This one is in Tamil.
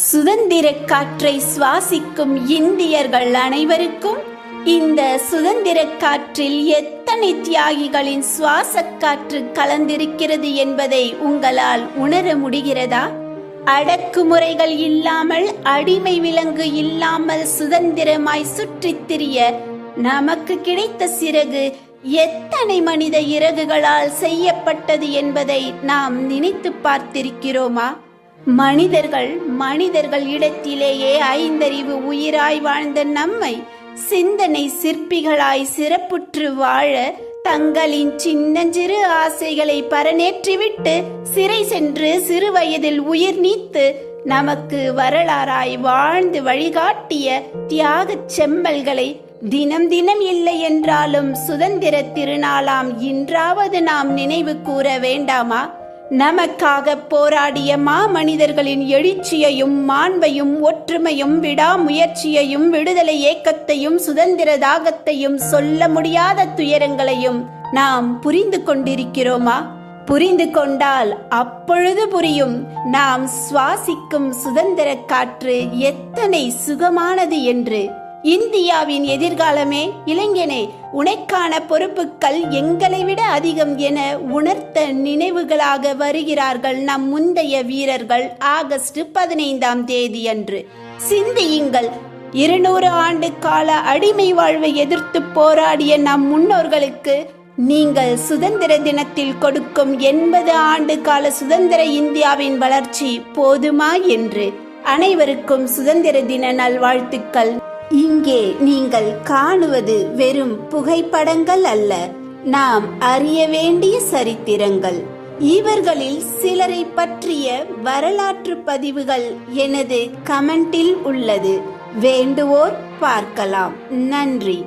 சுதந்திர காற்றை சுவாசிக்கும் இந்தியர்கள் அனைவருக்கும் இந்த சுதந்திர காற்றில் எத்தனை தியாகிகளின் சுவாச காற்று கலந்திருக்கிறது என்பதை உங்களால் உணர முடிகிறதா? அடக்குமுறைகள் இல்லாமல், அடிமை விலங்கு இல்லாமல் சுதந்திரமாய் சுற்றித் திரிய நமக்கு கிடைத்த சிறகு எத்தனை மனித இறகுகளால் செய்யப்பட்டது என்பதை நாம் நினைத்து பார்த்திருக்கிறோமா? மனிதர்கள் இடத்திலேயே ஐந்தறிவு உயிராய் வாழ்ந்த நம்மை சிந்தனை சிற்பிகளாய் சிறப்புற்று வாழ தங்களின் சின்னஞ்சிறு ஆசைகளை பரநேற்றிவிட்டு சிறை சென்று சிறு வயதில் உயிர் நீத்து நமக்கு வரலாறாய் வாழ்ந்து வழிகாட்டிய தியாகச் செம்மல்களை தினம் தினம் இல்லை என்றாலும் சுதந்திர திருநாளாம் இன்றாவது நாம் நினைவு கூற வேண்டாமா? நமக்காக போராடிய மாமனிதர்களின் எழுச்சியையும் மாண்பையும் ஒற்றுமையும் விடாமுயற்சியையும் விடுதலை ஏக்கத்தையும் சுதந்திர தாகத்தையும் சொல்ல முடியாத துயரங்களையும் நாம் புரிந்து கொண்டிருக்கிறோமா? புரிந்து கொண்டால் அப்பொழுது புரியும் நாம் சுவாசிக்கும் சுதந்திர காற்று எத்தனை சுகமானது என்று. இந்தியாவின் எதிர்காலமே, இளைஞனே, உனக்கான பொறுப்புகள் எங்களை விட அதிகம் என உணர்த்த நினைவுகளாக வருகிறார்கள் நம் முந்தைய வீரர்கள். ஆகஸ்ட் 15 அன்று சிந்தியுங்கள். 200 ஆண்டு கால அடிமை வாழ்வை எதிர்த்து போராடிய நம் முன்னோர்களுக்கு நீங்கள் சுதந்திர தினத்தில் கொடுக்கும் 80 ஆண்டு கால சுதந்திர இந்தியாவின் வளர்ச்சி போதுமா என்று. அனைவருக்கும் சுதந்திர தின நல்வாழ்த்துக்கள். இங்கே நீங்கள் காணுவது வெறும் புகைப்படங்கள் அல்ல, நாம் அறிய வேண்டிய சரித்திரங்கள். இவர்களில் சிலரை பற்றிய வரலாற்று பதிவுகள் எனது கமெண்டில் உள்ளது. வேண்டுவோர் பார்க்கலாம். நன்றி.